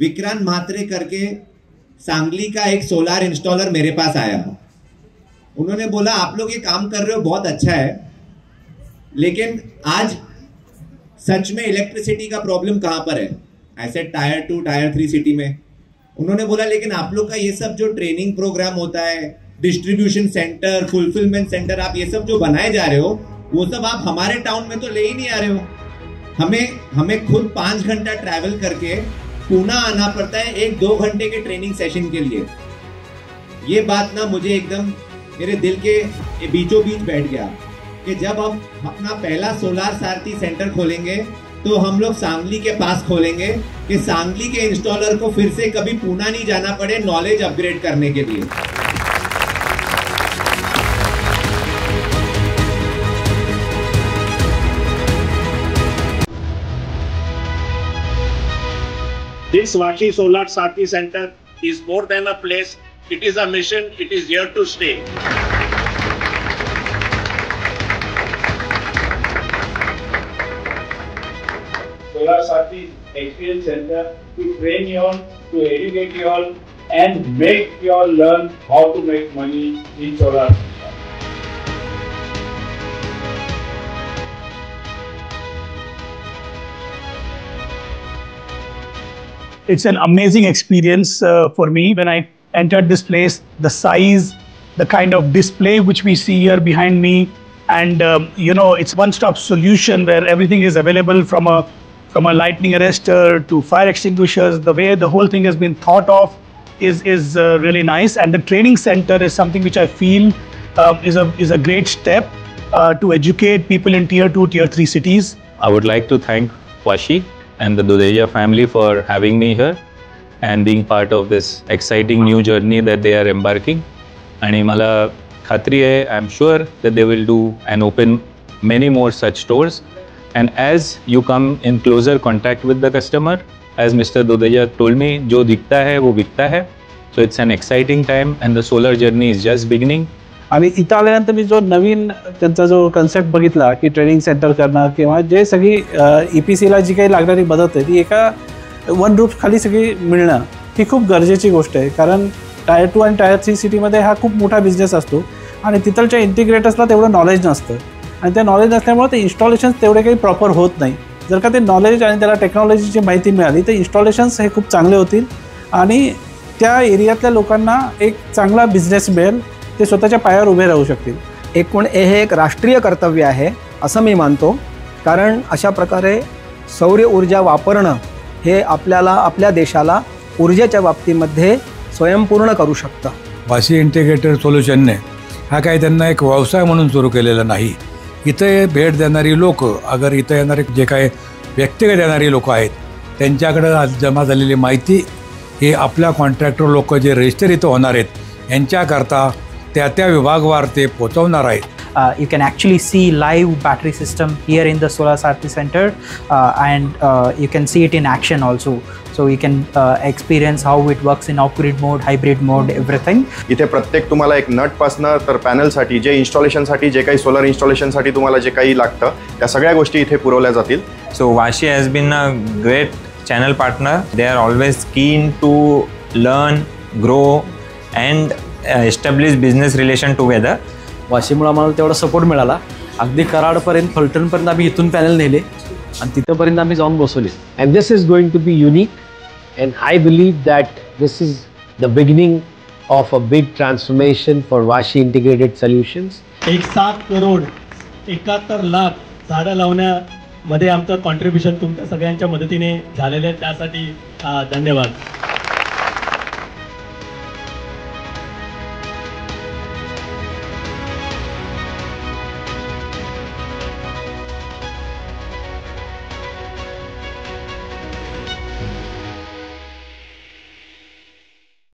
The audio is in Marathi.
विक्रांत म्हात्रे करके सांगली का एक सोलार इंस्टॉलर मेरे पास आया। उन्होंने बोला आप लोग ये काम कर रहे हो बहुत अच्छा है, लेकिन आज सच में इलेक्ट्रिसिटी का प्रॉब्लम कहां पर है? ऐसे टायर 2 टायर 3 सिटी में। उन्होंने बोला लेकिन आप लोग का ये सब जो ट्रेनिंग प्रोग्राम होता है, डिस्ट्रीब्यूशन सेंटर, फुलफिलमेंट सेंटर, आप ये सब जो बनाए जा रहे हो वो सब आप हमारे टाउन में तो ले ही नहीं आ रहे हो। हमें खुद 5 घंटा ट्रैवल करके पूना आना पड़ता है 1-2 घंटे के ट्रेनिंग सेशन के लिए। ये बात ना मुझे एकदम मेरे दिल के बीचों बीच बैठ गया कि जब हम अपना पहला सोलार सारथी सेंटर खोलेंगे तो हम लोग सांगली के पास खोलेंगे कि सांगली के इंस्टॉलर को फिर से कभी पूना नहीं जाना पड़े नॉलेज अपग्रेड करने के लिए। This Vashi Solar Sarthi Center is more than a place, it is a mission, it is here to stay. Solar Sarthi Experience Center to train you all, to educate you all and make you all learn how to make money in solar. It's an amazing experience for me when I entered this place. The size, the kind of display which we see here behind me, and it's one-stop solution where everything is available from a lightning arrestor to fire extinguishers. The way the whole thing has been thought of is really nice, and the training center is something which I feel is a great step to educate people in tier 2, tier 3 cities. I would like to thank Vashi and the Dudeja family for having me here and being part of this exciting new journey that they are embarking. And मला खात्री है, I'm sure that they will do and open many more such stores. And as you come in closer contact with the customer, as Mr. Dudeja told me, जो दिखता है वो बिकता है. So it's an exciting time and the solar journey is just beginning. आणि इथं आल्यानंतर मी जो नवीन त्यांचा जो कन्सेप्ट बघितला की ट्रेनिंग सेंटर करणं किंवा जे सगळी EPCला जी काही लागणारी मदत आहे ती एका वन रूफ खाली सगळी मिळणं ही खूप गरजेची गोष्ट आहे. कारण टायर 2 आणि टायर 3 सिटीमध्ये हा खूप मोठा बिझनेस असतो आणि तिथलच्या इंटिग्रेटर्सला तेवढं नॉलेज नसतं आणि त्या नॉलेज नसल्यामुळे ते इन्स्टॉलेशन्स तेवढे काही प्रॉपर होत नाही. जर का ते नॉलेज आणि त्याला टेक्नॉलॉजीची माहिती मिळाली तर इन्स्टॉलेशन्स हे खूप चांगले होतील आणि त्या एरियातल्या लोकांना एक चांगला बिझनेस मिळेल, ते स्वतःच्या पायावर उभे राहू शकतील. एकूण हे एक राष्ट्रीय कर्तव्य आहे असं मी मानतो, कारण अशा प्रकारे सौर ऊर्जा वापरणं हे आपल्याला आपल्या देशाला ऊर्जेच्या बाबतीमध्ये स्वयंपूर्ण करू शकतं. वाशी इंटिग्रेटेड सोल्युशनने हा काही त्यांना एक व्यवसाय म्हणून सुरू केलेला नाही. इथे भेट देणारी लोक, अगर इथं येणारे जे काही व्यक्तिगत येणारी लोक आहेत त्यांच्याकडे जमा झालेली माहिती हे आपल्या कॉन्ट्रॅक्टर लोक जे रजिस्टर इथं होणार आहेत यांच्याकरता त्या विभागवार ते पोहोचवणार आहेत. You can actually see live battery system here in the Solar Sarthi Center and you can see it in action also. So you can experience how it works in off-grid mode, hybrid mode, everything. इथे प्रत्येक तुम्हाला एक नटपासनं तर पॅनलसाठी जे इन्स्टॉलेशनसाठी जे काही सोलर इन्स्टॉलेशनसाठी तुम्हाला जे काही लागतं त्या सगळ्या गोष्टी इथे पुरवल्या जातील. So Vashi has been a great channel partner. They are always keen to learn, grow and establish business relation together. वाशीमुळे आम्हाला तेवढा सपोर्ट मिळाला. अगदी कराडपर्यंत फलटणपर्यंत आम्ही इथून पॅनल नेले आणि तिथपर्यंत आम्ही जाऊन बसवले. And this is going to be unique and I believe that this is the beginning of a big transformation for Vashi Integrated Solutions. 7 crore 71 lakh झाडं लावण्यामध्ये आमचं कॉन्ट्रीब्युशन तुमच्या सगळ्यांच्या मदतीने झालेलं आहे, त्यासाठी धन्यवाद.